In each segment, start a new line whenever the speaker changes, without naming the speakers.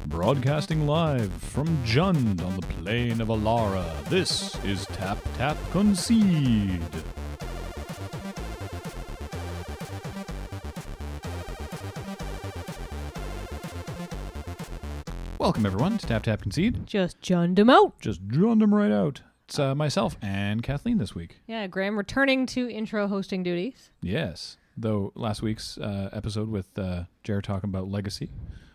Broadcasting live from Jund on the plain of Alara, this is Tap Tap Concede. Welcome everyone to Tap Tap Concede.
Just Jund him out.
Just Jund him right out. It's myself and Kathleen this week.
Yeah, Graham returning to intro hosting duties.
Yes, though last week's episode with Jared talking about legacy.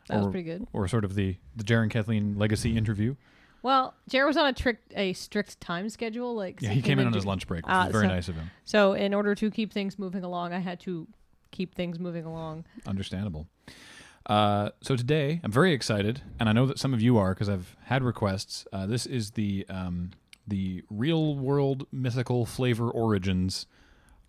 That was pretty good.
Or sort of the Jared and Kathleen legacy interview.
Well, Jared was on a strict time schedule.
He came in on his lunch break, which was very nice of him.
So in order to keep things moving along, I had to keep things moving along.
Understandable. So today, I'm very excited, and I know that some of you are because I've had requests. This is the real-world mythical flavor origins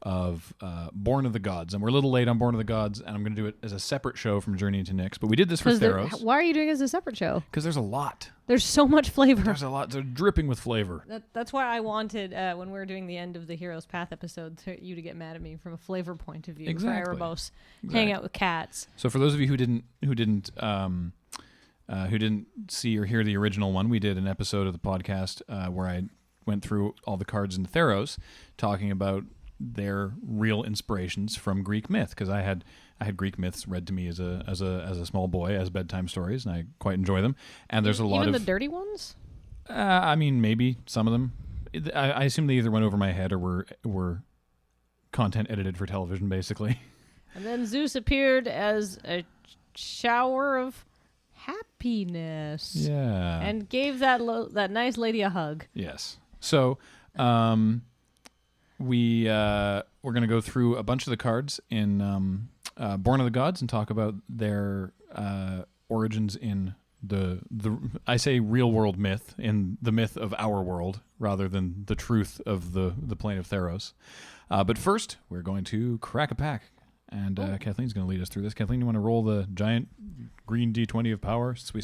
of Born of the Gods. And we're a little late on Born of the Gods, and I'm going to do it as a separate show from Journey into Nyx. But we did this for Theros.
Why are you doing it as a separate show?
Because there's a lot.
There's so much flavor.
There's a lot. They're dripping with flavor.
That's why I wanted, when we were doing the end of the Hero's Path episode, you to get mad at me from a flavor point of view.
Exactly.
For Erebos, hang out with cats.
So for those of you who didn't see or hear the original one, we did an episode of the podcast where I went through all the cards in Theros, talking about their real inspirations from Greek myth, because I had Greek myths read to me as a small boy as bedtime stories, and I quite enjoy them. And there's a lot of
even the dirty ones.
I mean, maybe some of them. I assume they either went over my head or were content edited for television, basically.
And then Zeus appeared as a shower of happiness.
Yeah.
And gave that nice lady a hug.
Yes. So, we're going to go through a bunch of the cards in Born of the Gods and talk about their origins in the I say real world myth, in the myth of our world rather than the truth of the plane of Theros. But first, we're going to crack a pack, and Kathleen's going to lead us through this. Kathleen, you want to roll the giant green D20 of power since we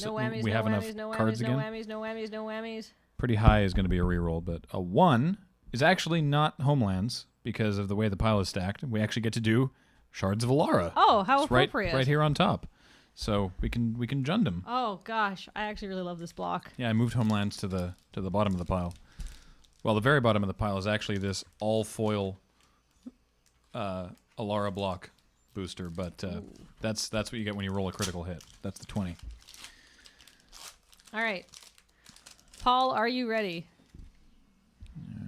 have enough cards again?
No whammies.
Pretty high is going to be a reroll, but a 1 is actually not Homelands because of the way the pile is stacked. We actually get to do Shards of Alara.
Oh, how
it's
appropriate!
Right here on top, so we can Jund them.
Oh gosh, I actually really love this block.
Yeah, I moved Homelands to the bottom of the pile. Well, the very bottom of the pile is actually this all foil Alara block booster, but that's what you get when you roll a critical hit. That's the 20.
All right, Paul, are you ready?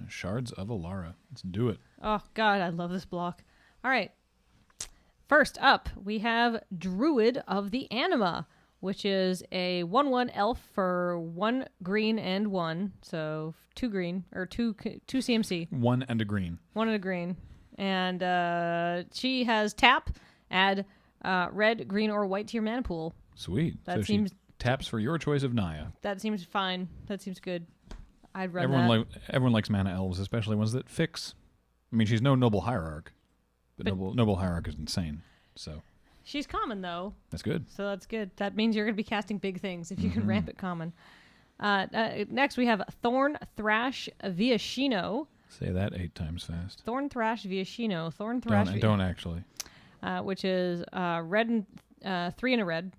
Shards of Alara. Let's do it.
Oh, God, I love this block. All right. First up, we have Druid of the Anima, which is a 1/1 elf for 1 green and 1. So 2 green, or 2 CMC.
1 and a green.
1 and a green. And she has tap, add red, green, or white to your mana pool.
Sweet.
That
so
seems
she taps for your choice of Naya.
That seems fine. That seems good. I'd run
everyone likes mana elves, especially ones that fix. I mean, she's no noble hierarch, but noble hierarch is insane. So
she's common though.
That's good.
So that's good. That means you're going to be casting big things if you can ramp it common. Next we have Thorn Thrash Viashino.
Say that 8 times fast.
Thorn Thrash Viashino. Thorn Thrash.
Don't actually.
Which is red and 3 and a red.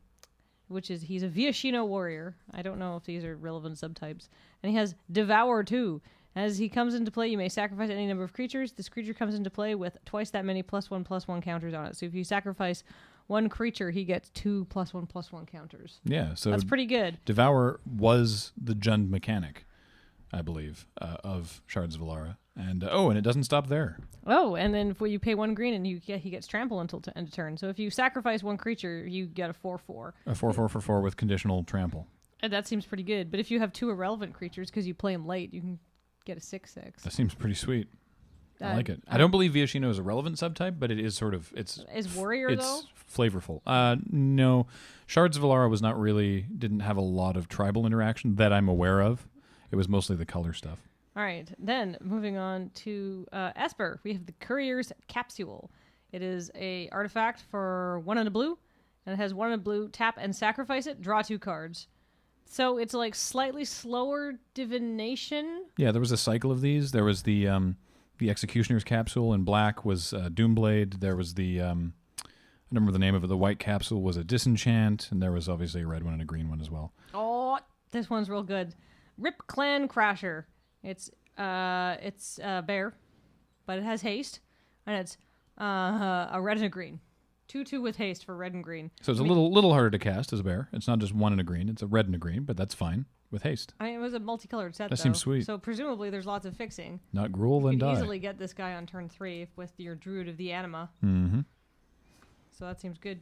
Which is, he's a Viashino warrior. I don't know if these are relevant subtypes. And he has Devour 2. As he comes into play, you may sacrifice any number of creatures. This creature comes into play with twice that many +1/+1 counters on it. So if you sacrifice 1 creature, he gets 2 +1/+1 counters.
Yeah, so
that's pretty good.
Devour was the Jund mechanic, I believe, of Shards of Alara. And and it doesn't stop there.
Oh, and then you pay 1 green and he gets trample until end of turn. So if you sacrifice 1 creature, you get a 4/4.
A 4/4 for 4 with conditional trample.
And that seems pretty good. But if you have 2 irrelevant creatures because you play them late, you can get a 6/6.
That seems pretty sweet. I like it. I don't believe Viashino is a relevant subtype, but it is sort of
is warrior though.
It's flavorful. No, Shards of Alara didn't have a lot of tribal interaction that I'm aware of. It was mostly the color stuff.
All right, then moving on to Esper, we have the Courier's Capsule. It is a artifact for 1 and a blue, and it has 1 and a blue. Tap and sacrifice it. Draw 2 cards. So it's like slightly slower divination.
Yeah, there was a cycle of these. There was the Executioner's Capsule in black was Doomblade. There was the remember the name of it. The white capsule was a disenchant, and there was obviously a red one and a green one as well.
Oh, this one's real good. Rip Clan Crasher. It's bear, but it has haste, and it's a red and a green. 2/2 with haste for red and green.
So it's a little harder to cast as a bear. It's not just one and a green. It's a red and a green, but that's fine with haste.
I mean, it was a multicolored set,
That seems sweet.
So presumably there's lots of fixing.
Not gruel, then
You
die.
can easily get this guy on turn 3 with your Druid of the Anima.
Mm-hmm.
So that seems good.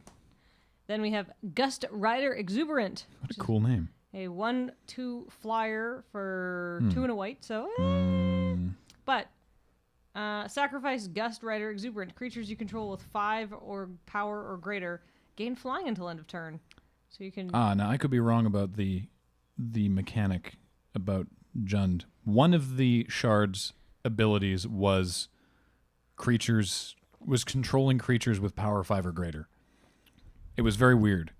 Then we have Gust Rider Exuberant.
What a cool name.
A 1/2 flyer for 2 and a white. So, but sacrifice Gust Rider Exuberant. Creatures you control with 5 or power or greater gain flying until end of turn. So you can.
Now I could be wrong about the mechanic about Jund. One of the shard's abilities was controlling creatures with power 5 or greater. It was very weird.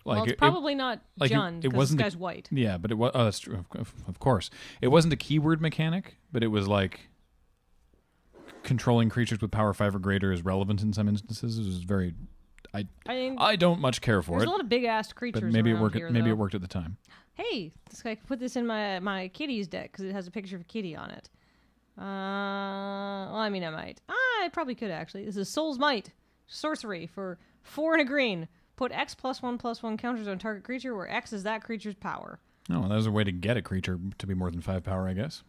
Well, it's probably not Jund, because this guy's white.
Yeah, but it was. Oh, that's true. Of course, it wasn't a keyword mechanic, but it was like controlling creatures with power 5 or greater is relevant in some instances. It was very. I don't much care for it.
There's a lot of big ass creatures.
But maybe it worked.
Here,
maybe it worked at the time.
Hey, this guy could put this in my kitty's deck because it has a picture of a kitty on it. Well, I mean, I might. I probably could actually. This is Soul's Might, sorcery for 4 and a green. Put X +1/+1 counters on target creature, where X is that creature's power.
Oh, well, that was a way to get a creature to be more than 5 power, I guess.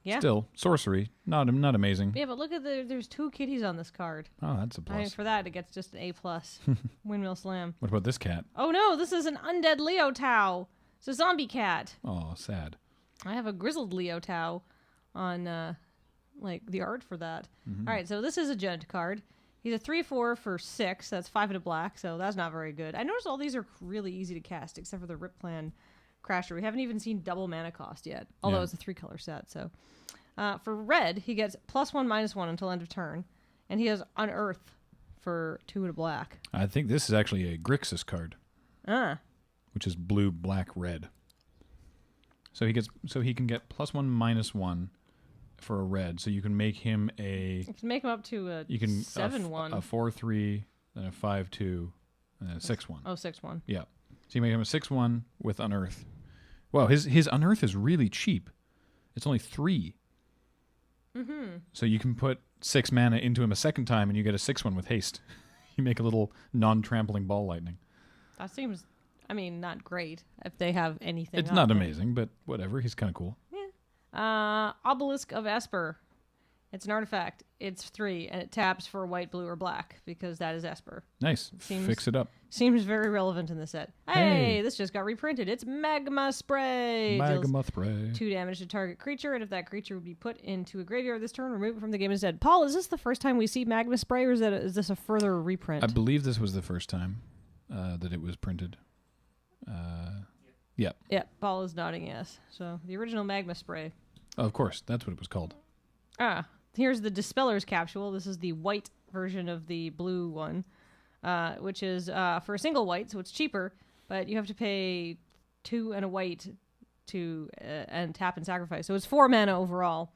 Yeah.
Still, sorcery, not amazing.
Yeah, but look at there's 2 kitties on this card.
Oh, that's a plus.
I mean, for that, it gets just an A+. Windmill Slam.
What about this cat?
Oh no, this is an undead Leo Tau. It's a zombie cat.
Oh, sad.
I have a grizzled Leo Tau on the art for that.
Mm-hmm.
All right, so this is a Jund card. He's a 3/4 for 6. That's 5 and a black, so that's not very good. I noticed all these are really easy to cast, except for the Rip Clan Crasher. We haven't even seen double mana cost yet, although it's a 3-color set. So for red, he gets +1/-1 until end of turn, and he has Unearth for 2 and a black.
I think this is actually a Grixis card, which is blue, black, red. So he can get +1/-1 for a red. So you can make him
You can make him up to a 7/1.
A 4/3, then a 5/2, and then a 6/1.
Oh, 6/1.
Yeah. So you make him a 6/1 with Unearth. Wow, his Unearth is really cheap. It's only 3. Mm-hmm. So you can put 6 mana into him a second time, and you get a 6/1 with haste. You make a little non-trampling ball lightning.
That seems, not great if they have anything.
It's not amazing, but whatever. He's kind of cool.
Obelisk of Esper. It's an artifact. It's 3, and it taps for white, blue, or black, because that is Esper.
Nice. Fix it up.
Seems very relevant in the set. Hey, this just got reprinted. It's Magma Spray.
Magma Spray.
2 damage to target creature, and if that creature would be put into a graveyard this turn, remove it from the game instead. Paul, is this the first time we see Magma Spray, or is this a further reprint?
I believe this was the first time that it was printed. Yeah.
Yeah, Paul is nodding yes. So, the original Magma Spray.
Oh, of course. That's what it was called.
Here's the Dispeller's Capsule. This is the white version of the blue one, which is for a single white, so it's cheaper, but you have to pay 2 and a white to and tap and sacrifice. So it's 4 mana overall.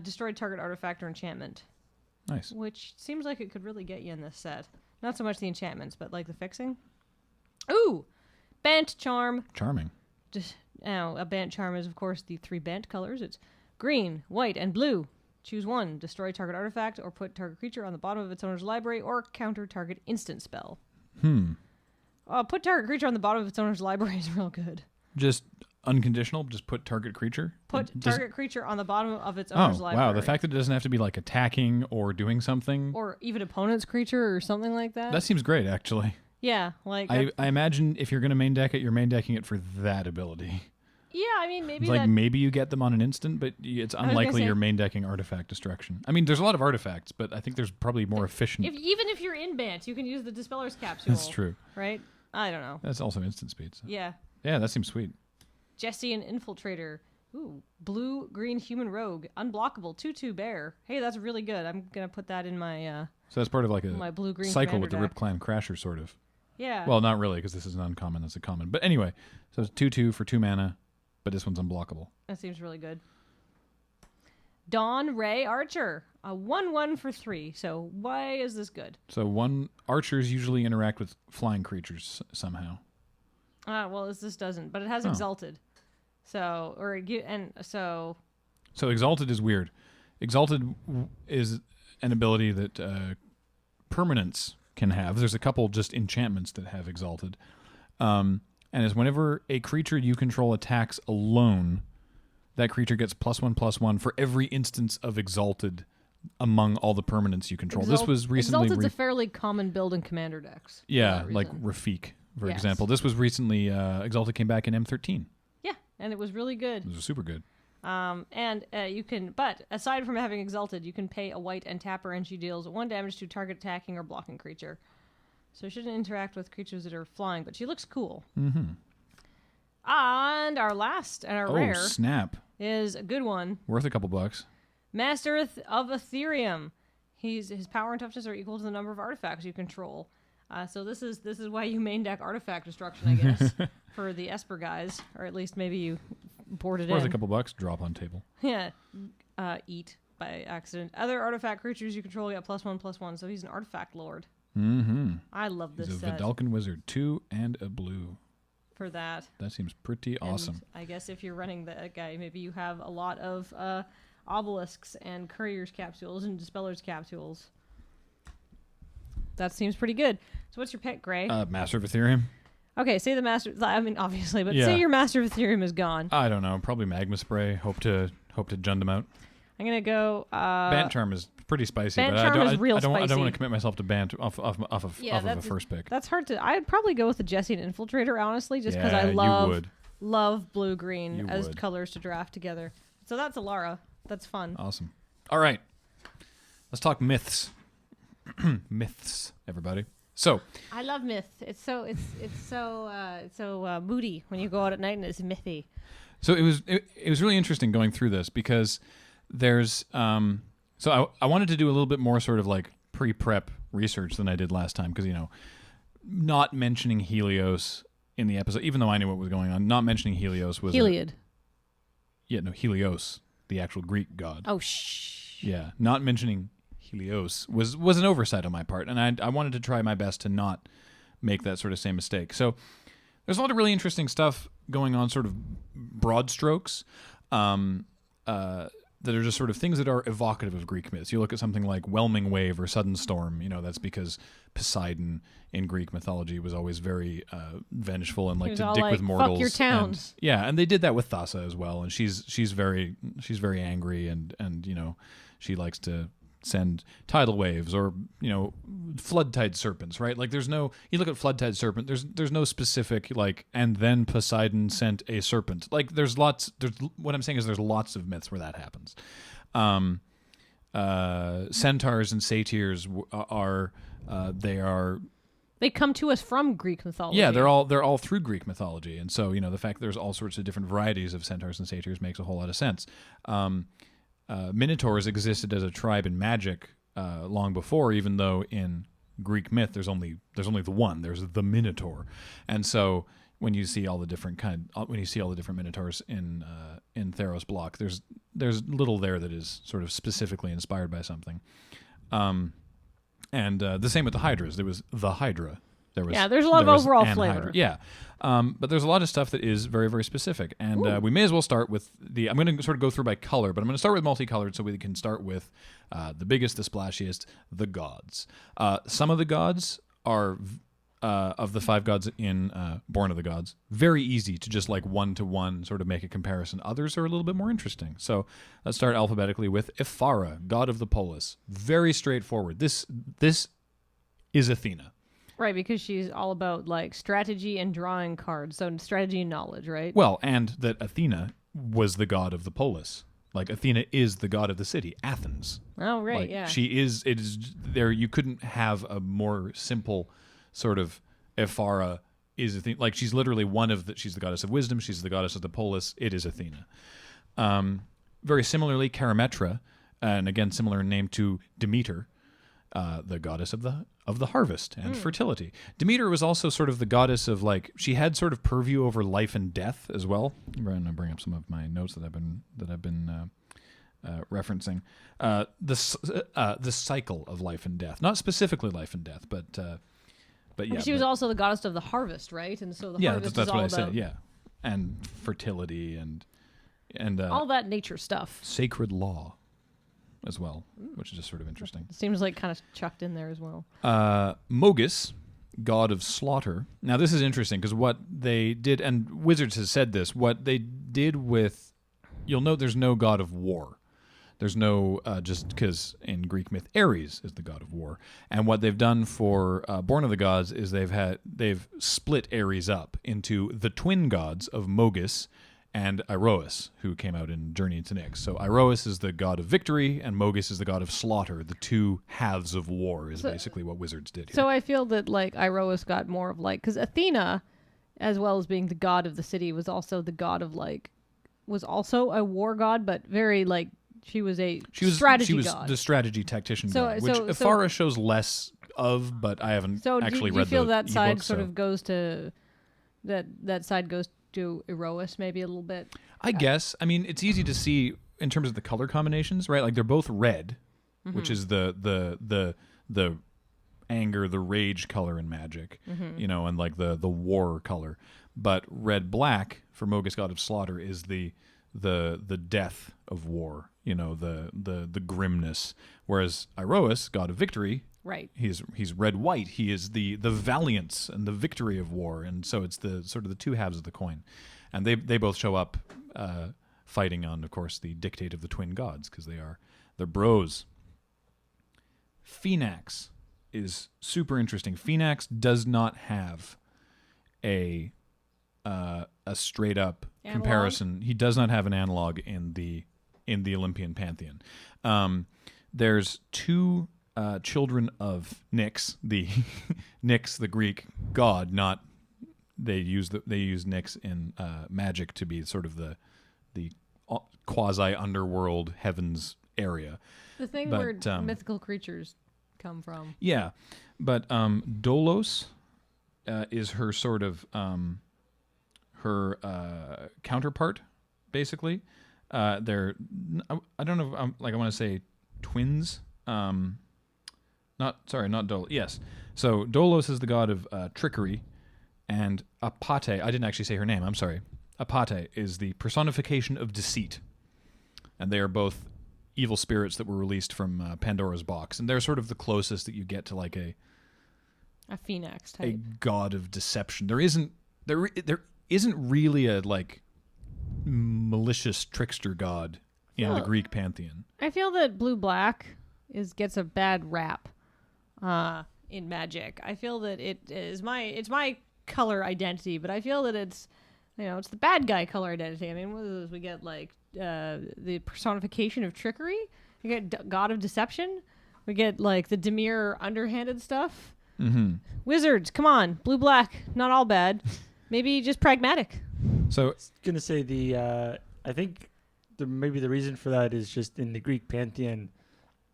Destroy target artifact or enchantment.
Nice.
Which seems like it could really get you in this set. Not so much the enchantments, but like the fixing. Ooh! Bant Charm.
Charming.
Now, a Bant Charm is, of course, the 3 Bant colors. It's green, white, and blue. Choose one. Destroy target artifact or put target creature on the bottom of its owner's library or counter target instant spell. Put target creature on the bottom of its owner's library is real good.
Just unconditional? Just put target creature?
Put target creature on the bottom of its owner's library.
Wow. The fact that it doesn't have to be like attacking or doing something.
Or even opponent's creature or something like that.
That seems great, actually.
Yeah. Like
I imagine if you're going to main deck it, you're main decking it for that ability.
Yeah, maybe
maybe you get them on an instant, but it's unlikely you're main decking artifact destruction. There's a lot of artifacts, but I think there's probably more efficient.
Even if you're in Bant, you can use the Dispeller's Capsule.
That's true.
Right? I don't know.
That's also instant speed. So.
Yeah.
Yeah, that seems sweet.
Jesse and Infiltrator. Ooh, blue-green human rogue. Unblockable. 2/2 bear. Hey, that's really good. I'm going to put that in my...
so that's part of like
my blue-green
cycle with the
deck.
Rip Clan Crasher, sort of.
Yeah.
Well, not really, because this is an uncommon. That's a common. But anyway, so it's 2/2 for 2 mana. But this one's unblockable.
That seems really good. Dawn Ray Archer, a 1/1 for 3. So why is this good?
So archers usually interact with flying creatures somehow.
Well, this doesn't, but it has Exalted. So
So Exalted is weird. Exalted is an ability that permanents can have. There's a couple just enchantments that have Exalted. And is whenever a creature you control attacks alone, that creature gets +1/+1 for every instance of Exalted among all the permanents you control. This was recently...
Exalted's a fairly common build in Commander decks.
Yeah, like Rafik, for example. This was recently... Exalted came back in M13.
Yeah, and it was really good.
It was super good.
You can... But aside from having Exalted, you can pay a white and tap her, and she deals 1 damage to target attacking or blocking creature. So she shouldn't interact with creatures that are flying, but she looks cool.
Mm-hmm.
And our last and our rare...
snap.
...is a good one.
Worth a couple bucks.
Master of Ethereum. His power and toughness are equal to the number of artifacts you control. So this is why you main deck artifact destruction, I guess, for the Esper guys, or at least maybe you board it
Worth
in.
a couple bucks. Drop on table.
Yeah, eat by accident. Other artifact creatures you control get +1/+1. So he's an artifact lord.
Mm-hmm.
I love this
He's a
set.
Vidalcan wizard, 2 and a blue.
For that.
That seems pretty awesome.
I guess if you're running that guy, maybe you have a lot of obelisks and courier's capsules and dispeller's capsules. That seems pretty good. So what's your pick, Gray?
Master of Ethereum.
Okay, say the master... I mean, obviously, but
Yeah.
say your Master of Ethereum is gone.
I don't know. Probably Magma Spray. Hope to jund them out.
I'm going to go...
Bant Charm is pretty spicy,
Bant
but
Charm is real
I don't want
spicy.
to commit myself to Bant off of a first pick.
That's hard to... I'd probably go with the Jesse and Infiltrator, honestly, just because
Yeah,
I
you
love blue-green
You
as
would.
colors to draft together. So that's Alara. That's fun.
Awesome. All right. Let's talk myths. Myths, everybody. So
I love myth. It's so moody when you go out at night and it's mythy.
So it was really interesting going through this because there's so I wanted to do a little bit more sort of like pre-prep research than I did last time because not mentioning Helios in the episode, even though I knew what was going on, not mentioning Helios was
Heliod.
Helios, the actual Greek god.
Oh shh.
Yeah, not mentioning Helios was an oversight on my part, and I wanted to try my best to not make that sort of same mistake. So there's a lot of really interesting stuff going on, sort of broad strokes, that are just sort of things that are evocative of Greek myths. You look at something like whelming wave or sudden storm, that's because Poseidon in Greek mythology was always very vengeful and liked to dick with mortals.
Fuck your towns.
And they did that with Thassa as well, and she's very angry and she likes to send tidal waves or flood tide serpents, right? Like you look at flood tide serpent, there's no specific like, and then Poseidon sent a serpent. Like what I'm saying is there's lots of myths where that happens. Centaurs and satyrs
they come to us from Greek mythology.
Yeah, they're all through Greek mythology, and so the fact that there's all sorts of different varieties of centaurs and satyrs makes a whole lot of sense. Minotaurs existed as a tribe in magic long before, even though in Greek myth there's only the one. There's the Minotaur, and so when you see all the different Minotaurs in Theros block, there's little there that is sort of specifically inspired by something. And the same with the Hydras. There was the Hydra.
There's a lot of overall flavor.
Hydra. Yeah, but there's a lot of stuff that is very, very specific. And we may as well start with I'm going to sort of go through by color, but I'm going to start with multicolored so we can start with the biggest, the splashiest, the gods. Some of the gods are, of the 5 gods in Born of the Gods, very easy to just like one-to-one sort of make a comparison. Others are a little bit more interesting. So let's start alphabetically with Ephara, god of the polis. Very straightforward. This is Athena.
Right, because she's all about like strategy and drawing cards, so strategy and knowledge, right?
Well, and that Athena was the god of the polis. Like Athena is the god of the city, Athens.
Oh, right,
like,
yeah.
She is. It is there. You couldn't have a more simple sort of Ephara is Athena. Like she's literally she's the goddess of wisdom. She's the goddess of the polis. It is Athena. Very similarly, Karametra, and again similar in name to Demeter, the goddess of the harvest and fertility. Demeter was also sort of the goddess of like she had sort of purview over life and death as well. I'm going to bring up some of my notes that I've been referencing the cycle of life and death, not specifically life and death, but yeah.
She was also the goddess of the harvest, right? And so the
yeah,
harvest
that's
is
what
all
I
about
said. Yeah, and fertility and
all that nature stuff.
sacred law as well, which is just sort of interesting.
It seems like kind of chucked in there as well.
Mogis, god of slaughter. Now this is interesting because what they did, and Wizards has said this, what they did with, you'll note there's no god of war. There's no, just because in Greek myth, Ares is the god of war. And what they've done for Born of the Gods is they've split Ares up into the twin gods of Mogis and Iroas, who came out in Journey into Nyx. So Iroas is the god of victory, and Mogis is the god of slaughter. The two halves of war is basically what Wizards did here.
So I feel that like Iroas got more of like, because Athena, as well as being the god of the city, was also the god of like, was also a war god, but very like, she was strategy god. She was
the strategy tactician god, which Afara shows less of, but I haven't actually read the
So do you feel that side
ebook,
sort of goes to, that side goes to Iroas maybe a little bit?
I guess. I mean, it's easy to see in terms of the color combinations, right? Like they're both red, which is the anger, the rage color in Magic, and like the war color. But red-black for Mogis, god of slaughter, is the death of war, the grimness. Whereas Iroas, god of victory,
right,
he's red-white. He is the valiance and the victory of war, and so it's the sort of the two halves of the coin. And they both show up fighting on, of course, the dictate of the twin gods, because they're bros. Phoenix is super interesting. Phoenix does not have a straight up comparison. He does not have an analog in the Olympian pantheon. There's two children of Nyx, the Nyx, the Greek god. Not they use Nyx in Magic to be sort of the quasi underworld heavens area.
The thing where mythical creatures come from.
Yeah, but Dolos is her sort of her counterpart, basically. They're, I don't know, I want to say twins. Not Dolos. Yes. So Dolos is the god of trickery, and Apate, I didn't actually say her name, I'm sorry. Apate is the personification of deceit. And they are both evil spirits that were released from Pandora's box, and they're sort of the closest that you get to like a
Phoenix type.
A god of deception. There isn't really a like malicious trickster god in the Greek pantheon.
I feel that blue-black gets a bad rap in Magic. I feel that it's my color identity, but I feel that it's the bad guy color identity. I mean, what is this? We get like the personification of trickery. We get god of deception. We get like the Demir underhanded stuff.
Mm-hmm.
Wizards, come on, blue-black, not all bad. Maybe just pragmatic.
So I was gonna say I think maybe the reason for that is just in the Greek pantheon,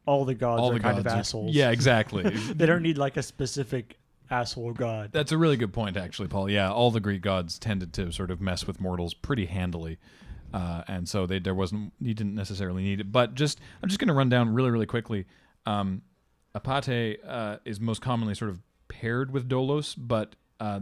all the gods are kind of assholes.
Yeah, exactly.
They don't need like a specific asshole god.
That's a really good point, actually, Paul. Yeah, all the Greek gods tended to sort of mess with mortals pretty handily, and so you didn't necessarily need it. But I'm just going to run down really, really quickly. Apate is most commonly sort of paired with Dolos, but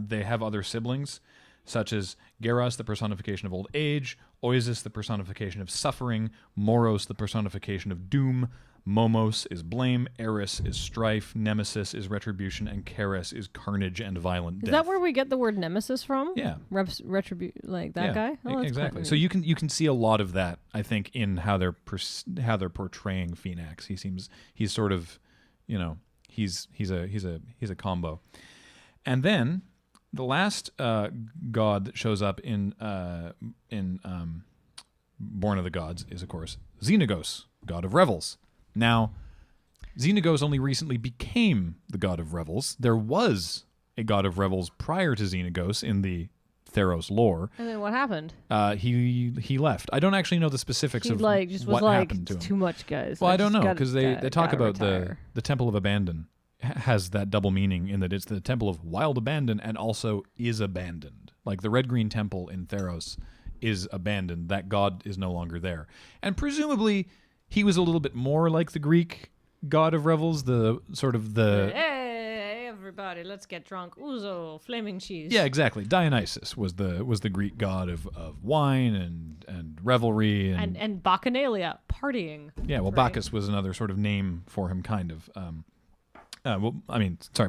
they have other siblings, such as Geras, the personification of old age, Oisis, the personification of suffering, Moros, the personification of doom, Momos is blame, Eris is strife, Nemesis is retribution, and Keres is carnage and violent death.
Is that where we get the word nemesis from?
Yeah.
Like that guy? Oh,
exactly. So you can see a lot of that, I think, in how they're portraying Phoenix. He's sort of, he's a combo. And then the last god that shows up in Born of the Gods is, of course, Xenagos, god of revels. Now, Xenagos only recently became the god of revels. There was a god of revels prior to Xenagos in the Theros lore.
And then what happened?
He left. I don't actually know the specifics of what happened to him.
Too much, guys.
Well, I don't know, because they talk about the Temple of Abandon has that double meaning in that it's the Temple of Wild Abandon and also is abandoned. Like the Red-Green Temple in Theros is abandoned. That god is no longer there. And presumably he was a little bit more like the Greek god of revels, the sort of the...
Hey, everybody, let's get drunk. Ouzo, flaming cheese.
Yeah, exactly. Dionysus was the Greek god of wine and revelry.
And Bacchanalia, partying.
Yeah, well,
right?
Bacchus was another sort of name for him, kind of.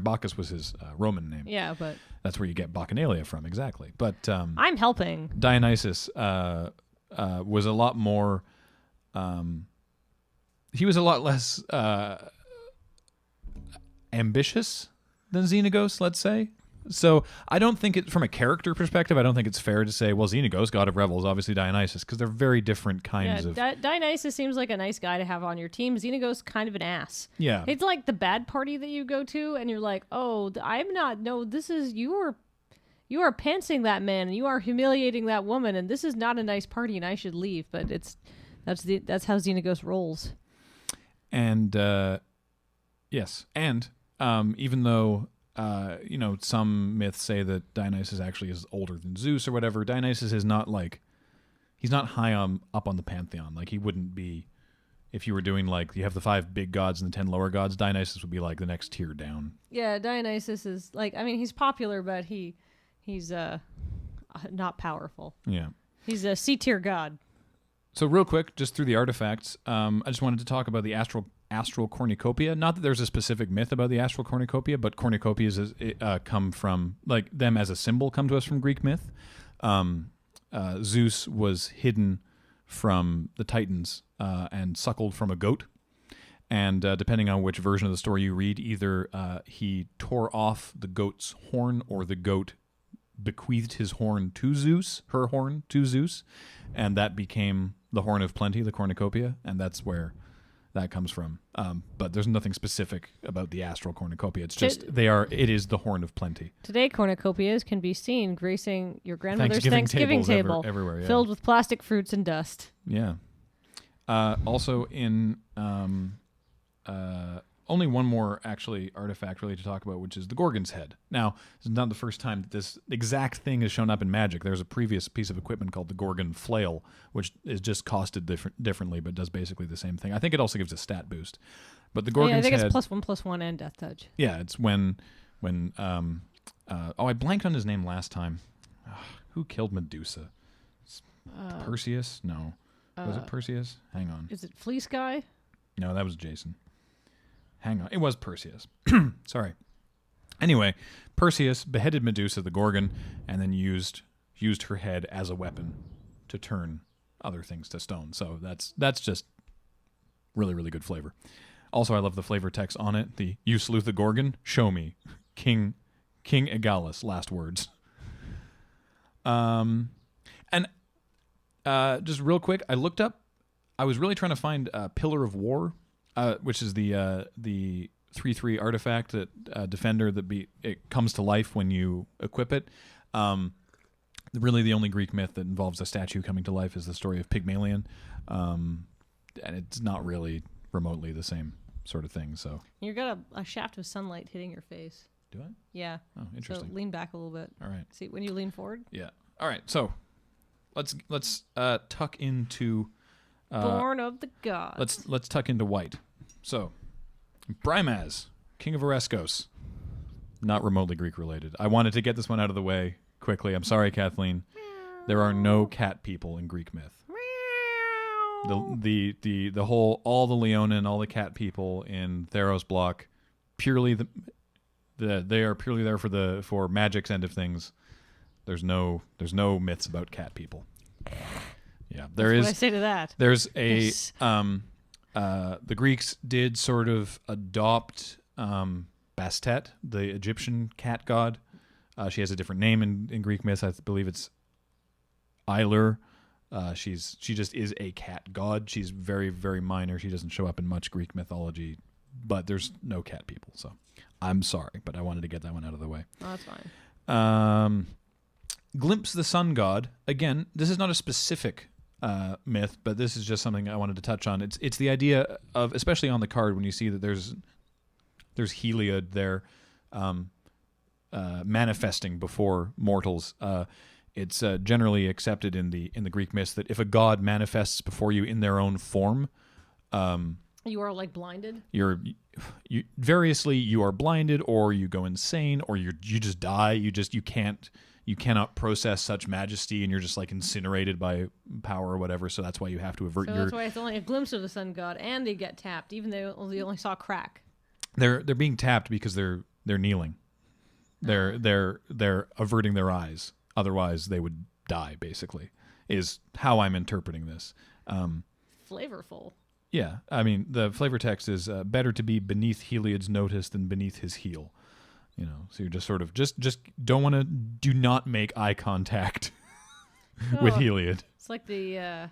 Bacchus was his Roman name.
Yeah, but...
That's where you get Bacchanalia from, exactly. But
I'm helping.
Dionysus was a lot more... he was a lot less ambitious than Xenagos, let's say. So I don't think it, from a character perspective, I don't think it's fair to say, well, Xenagos, god of revels, obviously Dionysus, because they're very different kinds of...
Dionysus seems like a nice guy to have on your team. Xenagos, kind of an ass.
Yeah.
It's like the bad party that you go to, and you're like, oh, I'm not... No, this is... You are pantsing that man, and you are humiliating that woman, and this is not a nice party, and I should leave. But that's how Xenagos rolls.
And, yes. And even though... some myths say that Dionysus actually is older than Zeus or whatever. Dionysus is not like, he's not high up on the pantheon. Like he wouldn't be, if you were doing like, you have the 5 big gods and the 10 lower gods, Dionysus would be like the next tier down.
Yeah, Dionysus is like, I mean, he's popular, but he's not powerful.
Yeah.
He's a C-tier god.
So real quick, just through the artifacts, I just wanted to talk about the astral cornucopia. Not that there's a specific myth about the astral cornucopia, but cornucopias come from, like, them as a symbol come to us from Greek myth. Zeus was hidden from the Titans and suckled from a goat. And depending on which version of the story you read, either he tore off the goat's horn or the goat bequeathed his horn to Zeus, her horn to Zeus, and that became the horn of plenty, the cornucopia, and that's where that comes from. But there's nothing specific about the astral cornucopia. It's just it is the horn of plenty.
Today, cornucopias can be seen gracing your grandmother's Thanksgiving table,
everywhere, yeah.
filled with plastic fruits and dust.
Yeah. Also in only one more actually artifact really to talk about, which is the Gorgon's head. Now, this is not the first time that this exact thing has shown up in Magic. There's a previous piece of equipment called the Gorgon Flail, which is just costed differently, but does basically the same thing. I think it also gives a stat boost. But the Gorgon's head...
I think it's +1/+1 and Death Touch.
Yeah, it's when I blanked on his name last time. Who killed Medusa? Perseus? No. Was it Perseus? Hang on.
Is it Fleece Guy?
No, that was Jason. Hang on. It was Perseus. Sorry. Anyway, Perseus beheaded Medusa, the Gorgon, and then used her head as a weapon to turn other things to stone. So that's just really, really good flavor. Also, I love the flavor text on it. The "You slew the Gorgon, show me. King Egalus, last words." And just real quick, I looked up. I was really trying to find Pillar of War, which is the 3/3 artifact that defender it comes to life when you equip it. Really, the only Greek myth that involves a statue coming to life is the story of Pygmalion, and it's not really remotely the same sort of thing. So
you got a shaft of sunlight hitting your face.
Do I?
Yeah.
Oh, interesting.
So lean back a little bit.
All right.
See when you lean forward.
Yeah. All right. So let's tuck into.
Born of the gods.
Let's tuck into white. So, Brimaz, King of Oreskos, not remotely Greek related. I wanted to get this one out of the way quickly. I'm sorry, Kathleen. There are no cat people in Greek myth. The whole all the Leonin, all the cat people in Theros block, purely they are purely there for Magic's end of things. There's no myths about cat people. Yeah,
That's what I say to that.
There's a
Yes.
The Greeks did sort of adopt Bastet, the Egyptian cat god. She has a different name in Greek myths. I believe it's Eiler. She just is a cat god. She's very, very minor. She doesn't show up in much Greek mythology, but there's no cat people. So I'm sorry, but I wanted to get that one out of the way.
Oh, that's fine.
Glimpse the sun god. Again, this is not a specific myth, but this is just something I wanted to touch on. It's the idea of, especially on the card, when you see that there's Heliod there manifesting before mortals. It's generally accepted in the Greek myths that if a god manifests before you in their own form,
You are like blinded.
Variously you are blinded, or you go insane, or you just die. You cannot process such majesty, and you're just like incinerated by power or whatever. So that's why you have to avert
That's why it's only a glimpse of the sun god, and they get tapped, even though they only saw crack.
They're being tapped because they're kneeling. They're averting their eyes. Otherwise, they would die. Basically, is how I'm interpreting this.
Flavorful.
Yeah, I mean, the flavor text is better to be beneath Heliod's notice than beneath his heel. You know, so you're just sort of just do not make eye contact with Heliod.
It's like the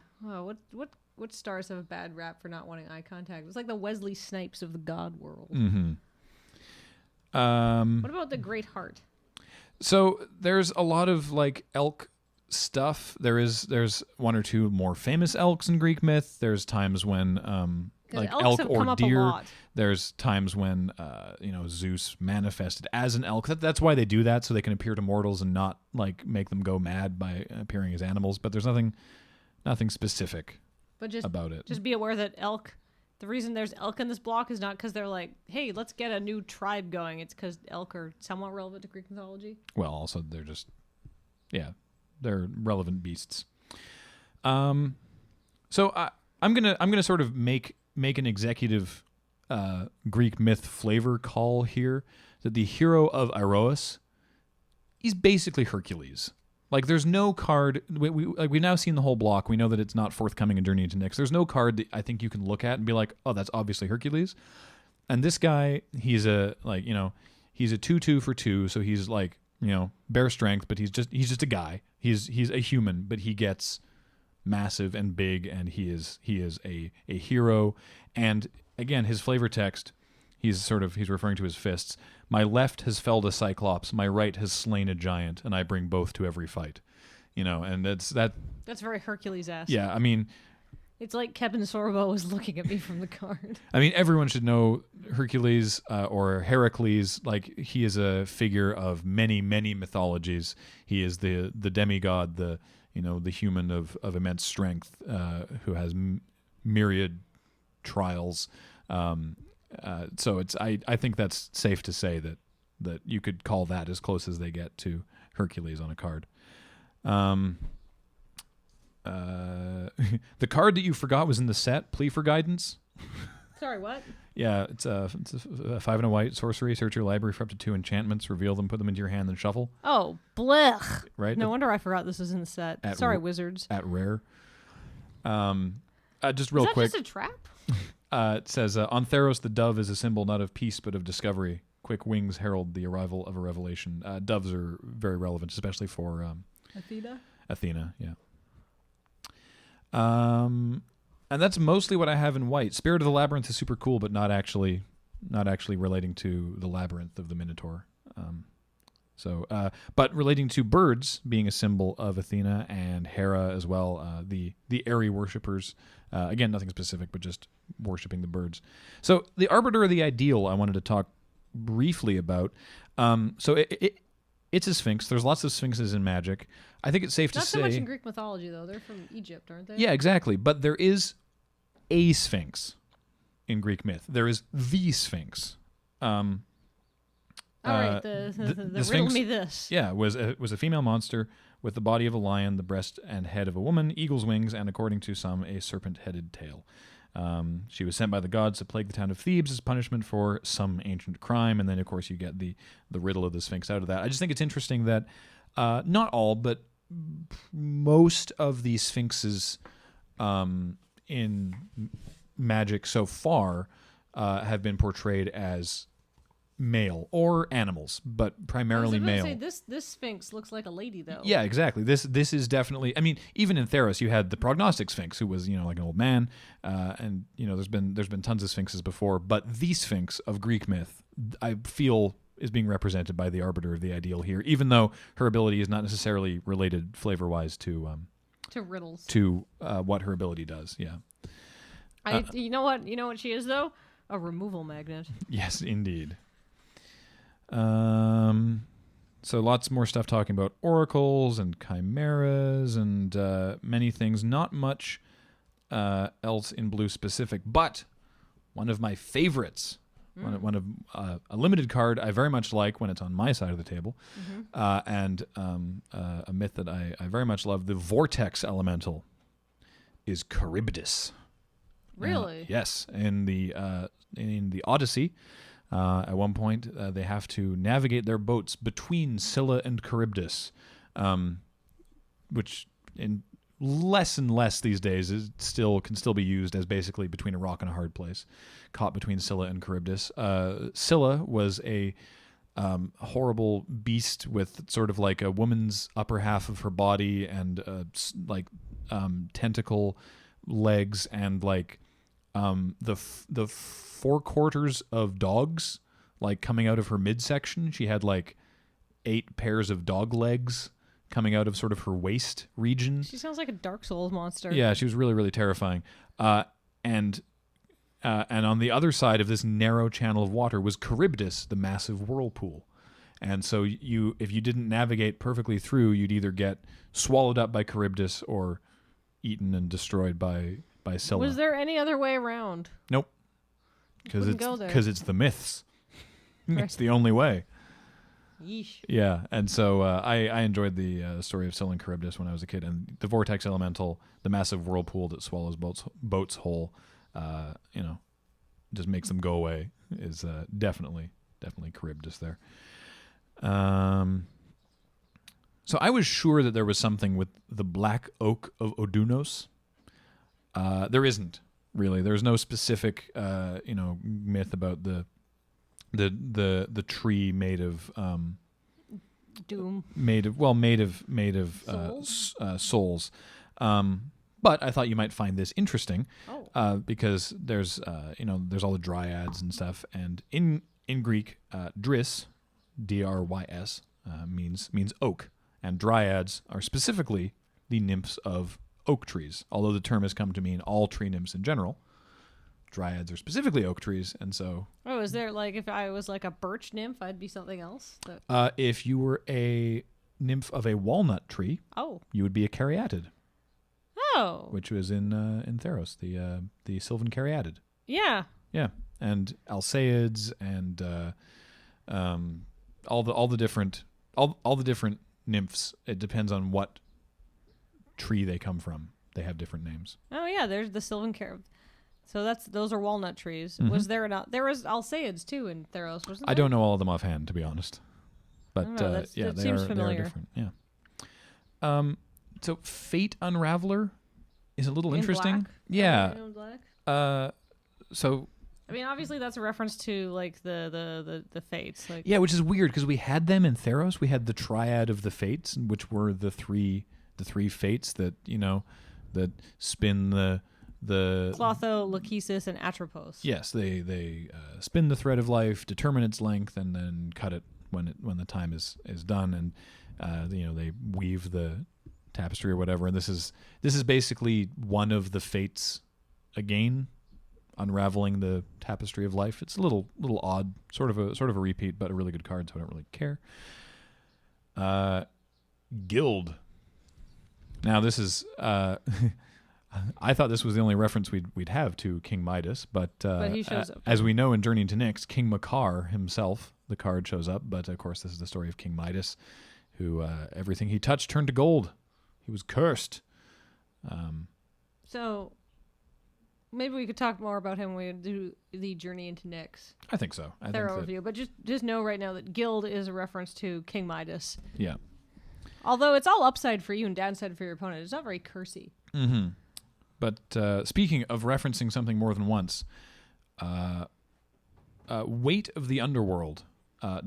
what stars have a bad rap for not wanting eye contact? It's like the Wesley Snipes of the God world.
Mm-hmm.
What about the Great Heart?
So there's a lot of like elk stuff. There's one or two more famous elks in Greek myth. There's times when like elk or deer. There's times when Zeus manifested as an elk. That's why they do that, so they can appear to mortals and not like make them go mad by appearing as animals. But there's nothing specific about it.
Just be aware that elk. The reason there's elk in this block is not because they're like, hey, let's get a new tribe going. It's because elk are somewhat relevant to Greek mythology.
Well, also they're just they're relevant beasts. So I'm gonna sort of make an executive Greek myth flavor call here that the hero of Iroas, he's basically Hercules. Like, there's no card. We've now seen the whole block. We know that it's not forthcoming in Journey into Nyx. There's no card that I think you can look at and be like, oh, that's obviously Hercules. And this guy, he's a 2/2 for 2, so he's like, bare strength, but he's just a guy. He's a human, but he gets massive and big, and he is a hero. And again, his flavor text, he's referring to his fists. My left has felled a cyclops, my right has slain a giant, and I bring both to every fight. And that's
very Hercules-esque.
Yeah, I mean,
it's like Kevin Sorbo was looking at me from the card.
I mean, everyone should know Hercules or Heracles. Like, he is a figure of many, many mythologies. He is the demigod, the human of immense strength, who has myriad trials. So I think that's safe to say that you could call that as close as they get to Hercules on a card. The card that you forgot was in the set, Plea for Guidance.
Sorry, what?
Yeah, it's a 5 and a white sorcery. Search your library for up to 2 enchantments, reveal them, put them into your hand, then shuffle.
Oh, blech.
Right?
No wonder I forgot this was in the set. Sorry, wizards.
At rare. Just real quick.
Is that just a trap?
It says, on Theros, the dove is a symbol not of peace, but of discovery. Quick wings herald the arrival of a revelation. Doves are very relevant, especially for Athena, yeah. And that's mostly what I have in white. Spirit of the Labyrinth is super cool, but not actually relating to the labyrinth of the Minotaur. But relating to birds being a symbol of Athena and Hera as well, the airy worshippers. Again, nothing specific, but just worshiping the birds. So the Arbiter of the Ideal I wanted to talk briefly about. It's a sphinx. There's lots of sphinxes in Magic. I think it's safe to say...
Not so much in Greek mythology, though. They're from Egypt, aren't they?
Yeah, exactly. But there is a sphinx in Greek myth. There is the sphinx.
All right, the riddle
sphinx,
me this.
Yeah, was a female monster with the body of a lion, the breast and head of a woman, eagle's wings, and according to some, a serpent-headed tail. She was sent by the gods to plague the town of Thebes as punishment for some ancient crime, and then, of course, you get the riddle of the Sphinx out of that. I just think it's interesting that not all, but most of the Sphinxes in Magic so far have been portrayed as male or animals, but primarily male.
Say, this Sphinx looks like a lady, though.
Yeah, exactly. This is definitely. I mean, even in Theros, you had the prognostic Sphinx, who was like an old man, and there's been tons of Sphinxes before, but the Sphinx of Greek myth, I feel, is being represented by the Arbiter of the Ideal here, even though her ability is not necessarily related flavor-wise to
riddles,
to what her ability does. Yeah.
You know what she is, though? A removal magnet.
Yes, indeed. So lots more stuff talking about oracles and chimeras and many things. Not much else in blue specific, but one of my favorites, one of a limited card I very much like when it's on my side of the table, and a myth that I very much love, the Vortex Elemental, is Charybdis.
Really?
Yes, in the Odyssey, at one point they have to navigate their boats between Scylla and Charybdis, which in less and less these days can still be used as basically between a rock and a hard place, caught between Scylla and Charybdis. Scylla was a horrible beast with sort of like a woman's upper half of her body and tentacle legs and like the forequarters of dogs like coming out of her midsection. She had like 8 pairs of dog legs coming out of sort of her waist region.
She sounds like a Dark Souls monster.
Yeah, she was really, really terrifying. And on the other side of this narrow channel of water was Charybdis, the massive whirlpool. And so if you didn't navigate perfectly through, you'd either get swallowed up by Charybdis or eaten and destroyed by Scylla.
Was there any other way around?
Nope. Because it's the myths. It's the only way.
Yeesh.
Yeah, and so I enjoyed the story of Scylla and Charybdis when I was a kid, and the Vortex Elemental, the massive whirlpool that swallows boats whole, just makes them go away, is definitely Charybdis there. So I was sure that there was something with the Black Oak of Odunos. There isn't really. There's no specific myth about the tree made of
doom,
made of souls. But I thought you might find this interesting, because there's all the dryads and stuff, and in Greek, dris, D-R-Y-S, means oak, and dryads are specifically the nymphs of oak trees. Although the term has come to mean all tree nymphs in general, dryads are specifically oak trees, and so...
Oh, is there, like, if I was, like, a birch nymph, I'd be something else?
If you were a nymph of a walnut tree, you would be a caryatid.
Oh.
Which was in Theros, the Sylvan caryatid.
Yeah.
Yeah, and Alceids and all the different nymphs. It depends on what tree they come from. They have different names.
Oh, yeah, there's the Sylvan caryatid. So those are walnut trees.
Mm-hmm.
Was there not? There was Alceids too in Theros, wasn't there?
I don't know all of them offhand, to be honest. But yeah,
that seems familiar.
They are different. Yeah. So Fate Unraveler is a little interesting.
Black?
Yeah.
In black?
So.
I mean, obviously that's a reference to like the fates. Like.
Yeah, which is weird because we had them in Theros. We had the triad of the fates, which were the three fates that that spin the
Clotho, Lachesis, and Atropos.
Yes, they spin the thread of life, determine its length, and then cut it when the time is done, and they weave the tapestry or whatever. And this is basically one of the fates again, unraveling the tapestry of life. It's a little odd, sort of a repeat, but a really good card, so I don't really care. Guild. Now this is. I thought this was the only reference we'd have to King Midas, but
he shows up.
As we know in Journey to Nyx, King Makar himself, the card shows up. But of course, this is the story of King Midas, who everything he touched turned to gold. He was cursed.
So maybe we could talk more about him when we do the Journey into Nyx.
I think so.
Thorough review, but just know right now that Guild is a reference to King Midas.
Yeah.
Although it's all upside for you and downside for your opponent, it's not very cursy.
Mm-hmm. But speaking of referencing something more than once, Weight of the Underworld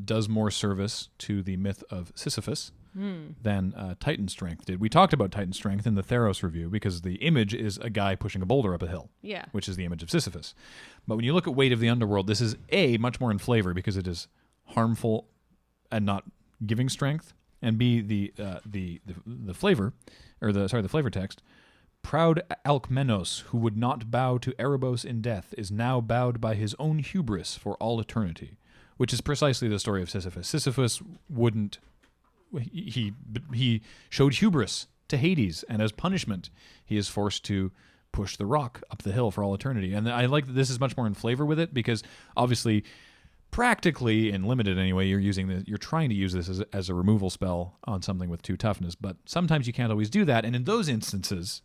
does more service to the myth of Sisyphus than Titan Strength did. We talked about Titan Strength in the Theros review because the image is a guy pushing a boulder up a hill, which is the image of Sisyphus. But when you look at Weight of the Underworld, this is A, much more in flavor because it is harmful and not giving strength, and B, the flavor, or the flavor text. Proud Alcmenos, who would not bow to Erebos in death, is now bowed by his own hubris for all eternity, which is precisely the story of Sisyphus. Sisyphus wouldn't... He showed hubris to Hades, and as punishment, he is forced to push the rock up the hill for all eternity. And I like that this is much more in flavor with it, because obviously, practically in limited anyway, you're trying to use this as a removal spell on something with 2 toughness, but sometimes you can't always do that, and in those instances,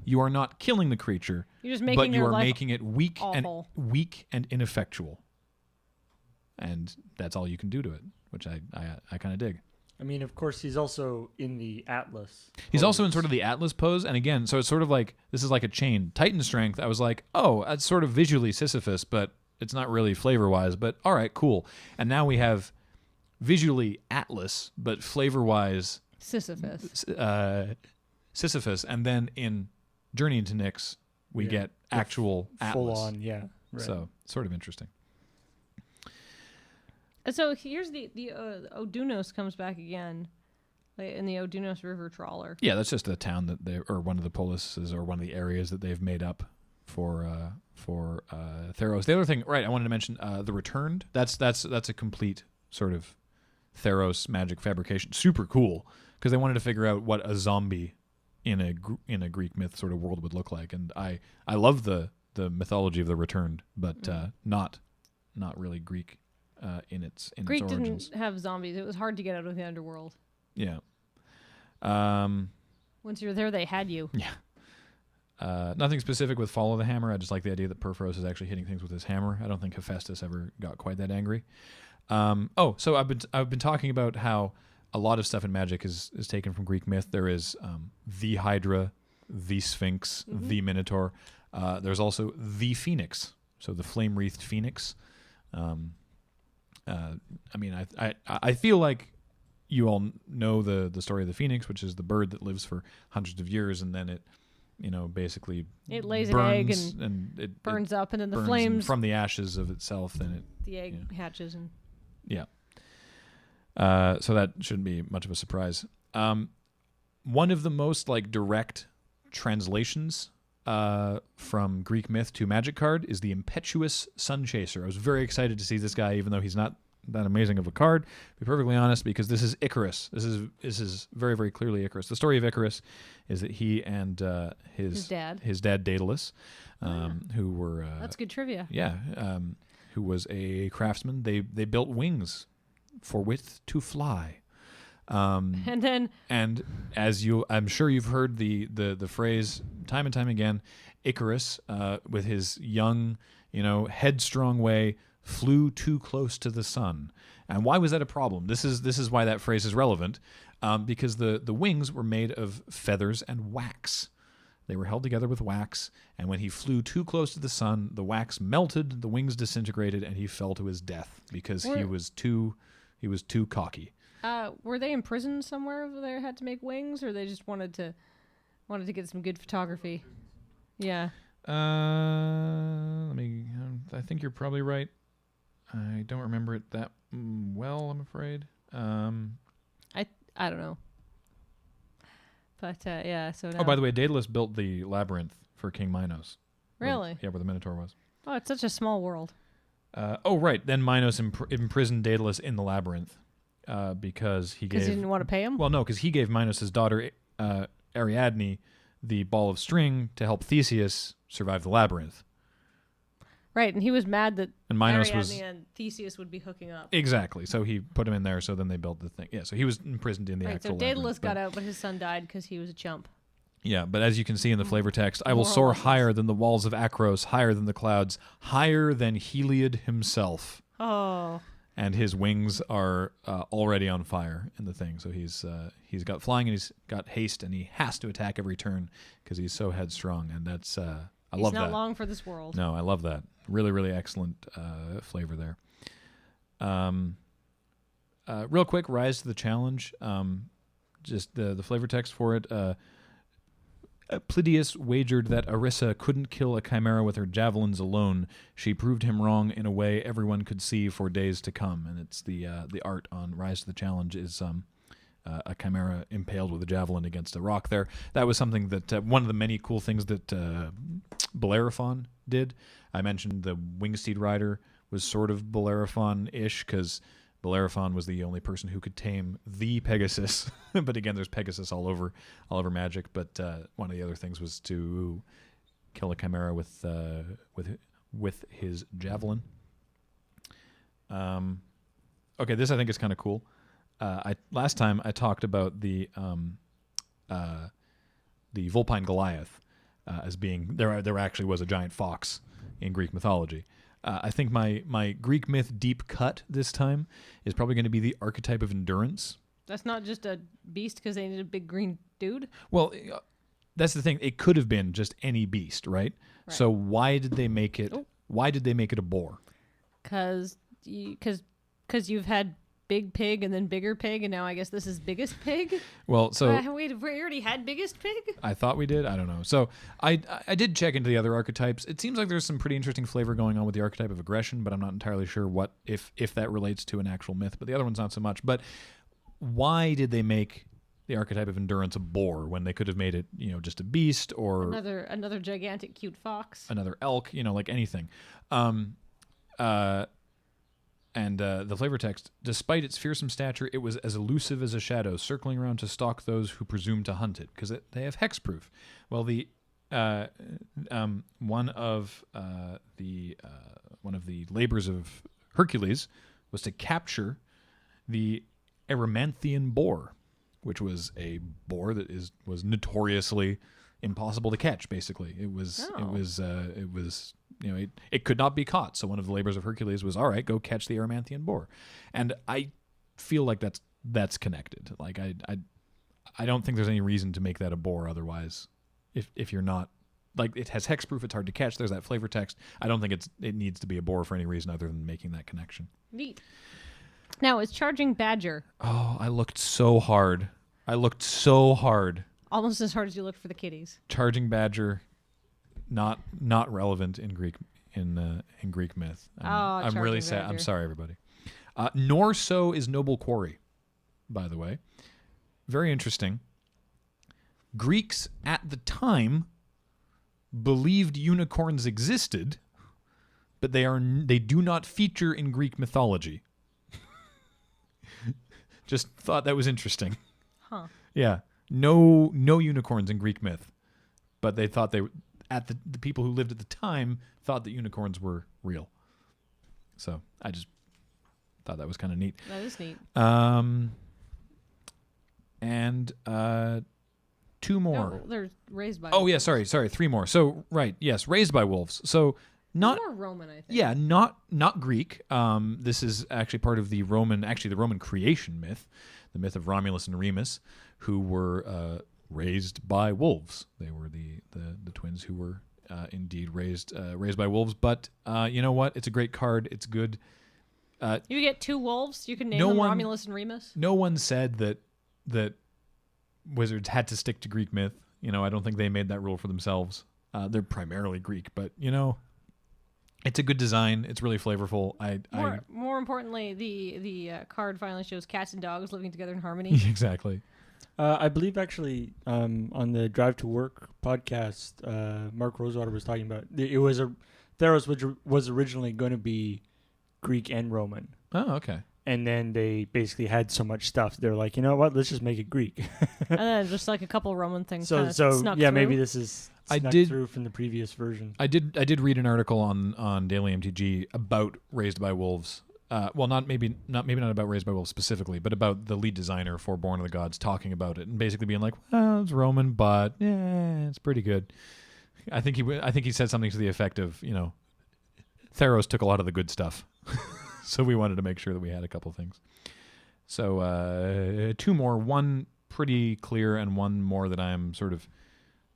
you are not killing the creature,
You're just making
but you
their
are
life
making it weak
awful.
and ineffectual. And that's all you can do to it, which I kind of dig.
I mean, of course, he's also in the Atlas.
He's also in sort of the Atlas pose, and again, so it's sort of like, this is like a chain. Titan strength, I was like, oh, that's sort of visually Sisyphus, but it's not really flavor-wise, but all right, cool. And now we have visually Atlas, but flavor-wise
Sisyphus.
Sisyphus, and then in Journey into Nyx, we get actual Atlas.
Full-on, yeah. Right.
So, sort of interesting.
So here's the Odunos comes back again, like in the Odunos River Trawler.
Yeah, that's just a town that or one of the polises, or one of the areas that they've made up for Theros. The other thing, right? I wanted to mention the Returned. That's a complete sort of Theros magic fabrication. Super cool, because they wanted to figure out what a zombie in a Greek myth sort of world would look like, and I love the mythology of the Returned, but not really Greek. In its
Greek
origins.
didn't have zombies. It was hard to get out of the underworld.
Yeah.
Once you're there, they had you.
Yeah. Nothing specific with Follow the Hammer. I just like the idea that Perforos is actually hitting things with his hammer. I don't think Hephaestus ever got quite that angry. So I've been talking about how a lot of stuff in Magic is taken from Greek myth. There is the Hydra, the Sphinx, the Minotaur. There's also the Phoenix, so the flame-wreathed Phoenix. I mean, I feel like you all know the story of the Phoenix, which is the bird that lives for hundreds of years, and then it, basically
it lays
burns,
an egg and
it
burns up, and then the
burns,
flames
and from the ashes of itself, then
the egg hatches and
so that shouldn't be much of a surprise. One of the most direct translations from Greek myth to Magic card is the Impetuous Sun Chaser. I was very excited to see this guy, even though he's not that amazing of a card, to be perfectly honest, because this is Icarus. This is very, very clearly Icarus. The story of Icarus is that he and his dad Daedalus, who were
that's good trivia.
Yeah, who was a craftsman. They built wings for with to fly. And as I'm sure you've heard the phrase time and time again, Icarus, with his young, headstrong way, flew too close to the sun. And why was that a problem? This is why that phrase is relevant, because the wings were made of feathers and wax. They were held together with wax, and when he flew too close to the sun, the wax melted, the wings disintegrated, and he fell to his death because he was too cocky.
Were they imprisoned somewhere over there, had to make wings, or they just wanted to get some good photography? Yeah.
I think you're probably right. I don't remember it that well, I'm afraid.
I don't know. But yeah, so now.
Oh, by the way, Daedalus built the labyrinth for King Minos.
Really?
Where the Minotaur was.
Oh, it's such a small world.
Right. Then Minos imprisoned Daedalus in the labyrinth because he
didn't want to pay him?
Well, no, because he gave Minos' daughter Ariadne the ball of string to help Theseus survive the labyrinth.
Right, and he was mad that
Minos
Ariadne and Theseus would be hooking up.
Exactly. So he put him in there, so then they built the thing. Yeah, so he was imprisoned in the actual labyrinth.
So Daedalus got out, but his son died because he was a chump.
Yeah, but as you can see in the flavor text, I will soar higher than the walls of Acros, higher than the clouds, higher than Heliod himself.
Oh.
And his wings are already on fire in the thing. So he's got flying and he's got haste, and he has to attack every turn because he's so headstrong. And that's I love that.
He's not long for this world.
No, I love that. Really, really excellent flavor there. Real quick, Rise to the Challenge. Just the flavor text for it. Pleidius wagered that Arissa couldn't kill a chimera with her javelins alone. She proved him wrong in a way everyone could see for days to come. And it's the art on Rise to the Challenge is a chimera impaled with a javelin against a rock there. That was something that one of the many cool things that Bellerophon did. I mentioned the Wingsteed Rider was sort of Bellerophon-ish because Bellerophon was the only person who could tame the Pegasus. But again, there's Pegasus all over Magic. But one of the other things was to kill a chimera with his javelin. Okay, this I think is kind of cool. Last time I talked about the Vulpine Goliath as being there actually was a giant fox in Greek mythology. I think my Greek myth deep cut this time is probably going to be the archetype of endurance.
That's not just a beast because they need a big green dude?
Well, that's the thing. It could have been just any beast, right? So why did they make it? Oh. Why did they make it a boar?
Because you've had Big Pig and then Bigger Pig, and now I guess this is Biggest Pig?
Well, so...
wait, we already had Biggest Pig?
I thought we did. I don't know. So I did check into the other archetypes. It seems like there's some pretty interesting flavor going on with the archetype of aggression, but I'm not entirely sure what if that relates to an actual myth. But the other one's not so much. But why did they make the archetype of endurance a boar when they could have made it, just a beast or...
Another gigantic cute fox.
Another elk, like anything. And the flavor text, despite its fearsome stature, it was as elusive as a shadow, circling around to stalk those who presume to hunt it, because they have hexproof. Well, one of the labors of Hercules was to capture the Erymanthian boar, which was a boar that was notoriously impossible to catch. Basically, it was it could not be caught. So one of the labors of Hercules was, all right, go catch the Erymanthian boar. And I feel like that's connected. Like I don't think there's any reason to make that a boar otherwise. If you're not, like, it has hexproof, it's hard to catch. There's that flavor text. I don't think it needs to be a boar for any reason other than making that connection.
Neat. Now, is Charging Badger?
Oh, I looked so hard.
Almost as hard as you looked for the kitties.
Charging Badger, not relevant in Greek myth. I'm really sad. I'm sorry, everybody. Nor so is Noble Quarry, by the way. Very interesting. Greeks at the time believed unicorns existed, but they do not feature in Greek mythology. Just thought that was interesting.
Huh.
Yeah. No unicorns in Greek myth, but they thought the people who lived at the time thought that unicorns were real. So I just thought that was kind of neat.
That is neat.
And two more.
No, they're raised by.
Oh
wolves.
yeah, sorry, 3 more. So right, yes, raised by wolves. So not
more Roman, I think.
Yeah, not Greek. This is actually part of the Roman creation myth, the myth of Romulus and Remus, who were raised by wolves. They were the twins who were indeed raised by wolves. But you know what? It's a great card. It's good.
You get 2 wolves. You can name them Romulus and Remus.
No one said that wizards had to stick to Greek myth. I don't think they made that rule for themselves. They're primarily Greek, but it's a good design. It's really flavorful.
More importantly, the card finally shows cats and dogs living together in harmony.
Exactly.
I believe actually on the Drive to Work podcast, Mark Rosewater was talking about Theros, which was originally going to be Greek and Roman.
Oh, okay.
And then they basically had so much stuff. They're like, you know what? Let's just make it Greek.
And then just like a couple Roman things.
So
snuck
yeah,
through.
maybe this is snuck through from the previous version.
I did read an article on Daily MTG about Raised by Wolves. Well, not about Raised by Wolves specifically, but about the lead designer for Born of the Gods talking about it and basically being like, well, it's Roman, but yeah, it's pretty good. I think he said something to the effect of, Theros took a lot of the good stuff. So we wanted to make sure that we had a couple things. So 2 more, one pretty clear and one more that I'm sort of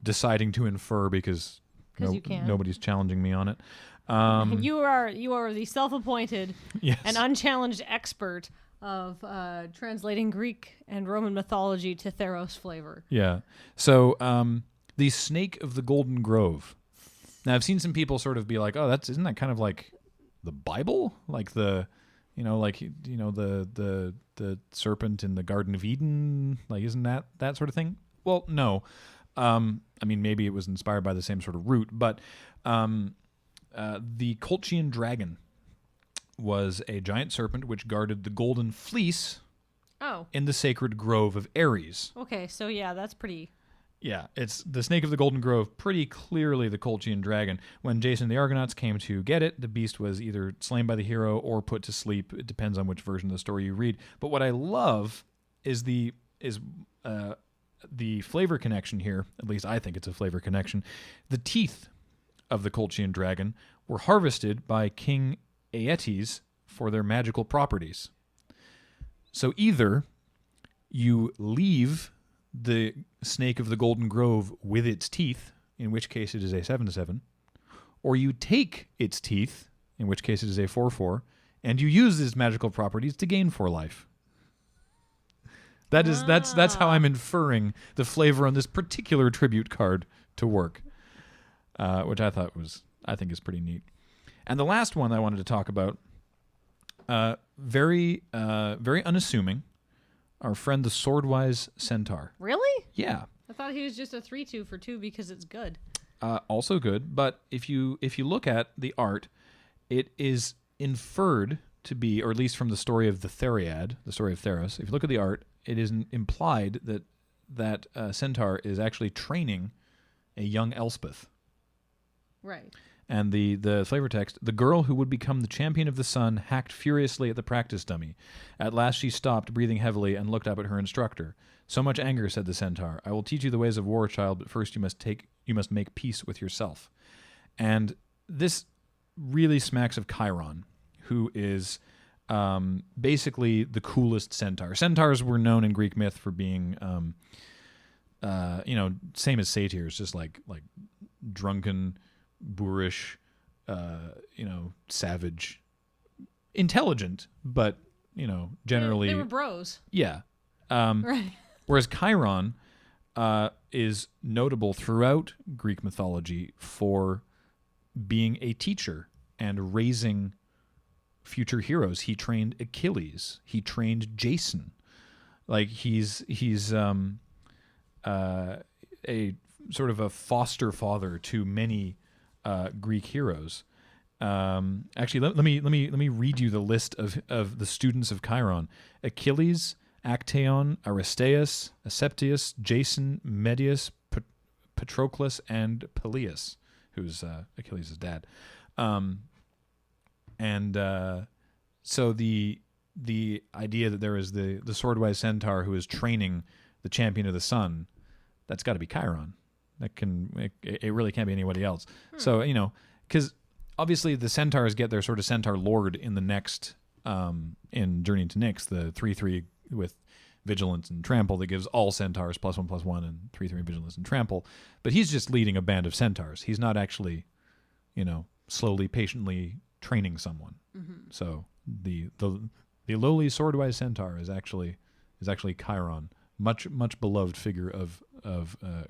deciding to infer because nobody's challenging me on it.
You are the self-appointed and unchallenged expert of translating Greek and Roman mythology to Theros flavor.
Yeah. So the Snake of the Golden Grove. Now I've seen some people sort of be like, "Oh, isn't that kind of like the Bible, like the serpent in the Garden of Eden, like isn't that sort of thing?" Well, no. I mean, maybe it was inspired by the same sort of root, but the Colchian dragon was a giant serpent which guarded the golden fleece in the sacred grove of Ares.
Okay, so yeah, that's pretty
Yeah, it's the Snake of the Golden Grove, pretty clearly the Colchian dragon. When Jason and the Argonauts came to get it, the beast was either slain by the hero or put to sleep. It depends on which version of the story you read. But what I love is the flavor connection here. At least I think it's a flavor connection. The teeth of the Colchian dragon were harvested by King Aeetes for their magical properties. So either you leave the Snake of the Golden Grove with its teeth, in which case it is a 7/7, or you take its teeth, in which case it is a 4/4, and you use its magical properties to gain 4 life. That's how I'm inferring the flavor on this particular tribute card to work, which I think is pretty neat. And the last one I wanted to talk about, very unassuming. Our friend the Swordwise Centaur.
Really?
Yeah.
I thought he was just a 3/2 for 2 because it's good.
Also good, but if you look at the art, it is inferred to be, or at least from the story of the Theriad, the story of Theros. If you look at the art, it is implied that Centaur is actually training a young Elspeth.
Right.
And the flavor text, the girl who would become the champion of the sun hacked furiously at the practice dummy. At last she stopped, breathing heavily, and looked up at her instructor. So much anger, said the centaur. I will teach you the ways of war, child, but first you must make peace with yourself. And this really smacks of Chiron, who is basically the coolest centaur. Centaurs were known in Greek myth for being, same as satyrs, just like drunken, boorish, savage, intelligent, but generally
they were bros.
Yeah.
Right.
Whereas Chiron is notable throughout Greek mythology for being a teacher and raising future heroes. He trained Achilles. He trained Jason. Like he's a sort of a foster father to many Greek heroes. Actually, let me read you the list of the students of Chiron: Achilles, Actaeon, Aristeus, Aseptius, Jason, Medius, Patroclus, and Peleus, who's Achilles' dad. So the idea that there is the swordwise centaur who is training the champion of the sun, that's got to be Chiron. It really can't be anybody else. So because obviously the centaurs get their sort of centaur lord in the next in Journey to Nyx, the 3/3 with vigilance and trample that gives all centaurs +1/+1 and 3/3 vigilance and trample. But he's just leading a band of centaurs. He's not actually, slowly, patiently training someone. Mm-hmm. So the lowly swordwise centaur is actually Chiron, much beloved figure of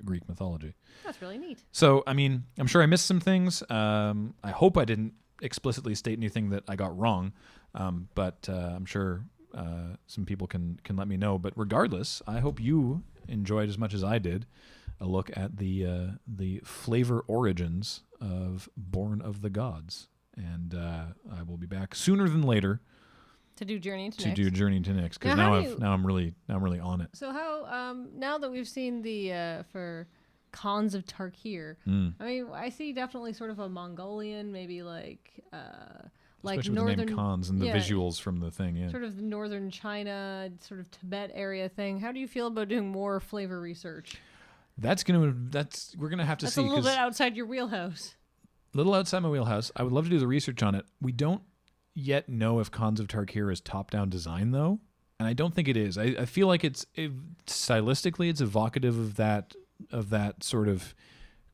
Greek mythology.
That's really neat.
So I'm sure I missed some things. I hope I didn't explicitly state anything that I got wrong, but I'm sure some people can let me know. But regardless, I hope you enjoyed as much as I did a look at the flavor origins of Born of the Gods. And I will be back sooner than later
to do Journey to
Nyx, because now I'm really on it.
So how now that we've seen the for Khans of Tarkir, I see definitely sort of a Mongolian, maybe like
especially
northern
with the name Khans and the visuals from the thing, yeah.
Sort of the northern China, sort of Tibet area thing. How do you feel about doing more flavor research? We're gonna have to see. That's a little bit outside your wheelhouse.
Little outside my wheelhouse. I would love to do the research on it. We don't yet know if Khans of Tarkir is top-down design, though, and I don't think it is. I feel like stylistically it's evocative of that sort of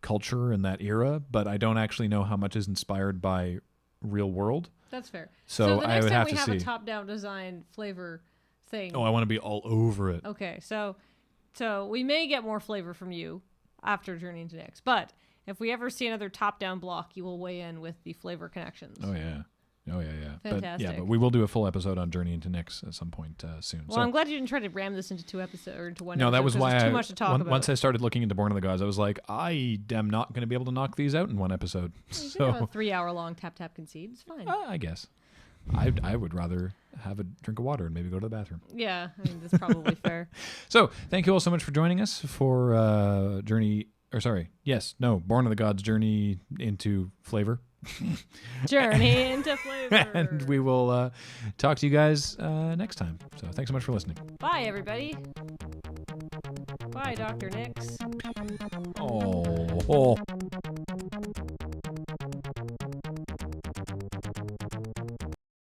culture and that era, but I don't actually know how much is inspired by real world.
That's fair.
So
the
I
next
would
time
have
we
to
have
see.
a top-down design flavor thing.
Oh, I want to be all over it.
Okay, so we may get more flavor from you after Journey to Nyx, but if we ever see another top-down block, you will weigh in with the flavor connections.
Oh yeah.
Fantastic.
But we will do a full episode on Journey into Nyx at some point soon.
Well, I'm glad you didn't try to ram this into 2 episodes or into one.
No, that was why
too much to talk about.
Once I started looking into Born of the Gods, I was like, I am not going to be able to knock these out in one episode.
You can have a 3-hour-long tap concede. It's fine.
I guess. I would rather have a drink of water and maybe go to the bathroom.
Yeah, I mean, that's probably fair.
So thank you all so much for joining us for Born of the Gods journey into flavor.
Journey into flavor.
And we will talk to you guys next time. So thanks so much for listening.
Bye, everybody. Bye, Dr. Nix.
Oh.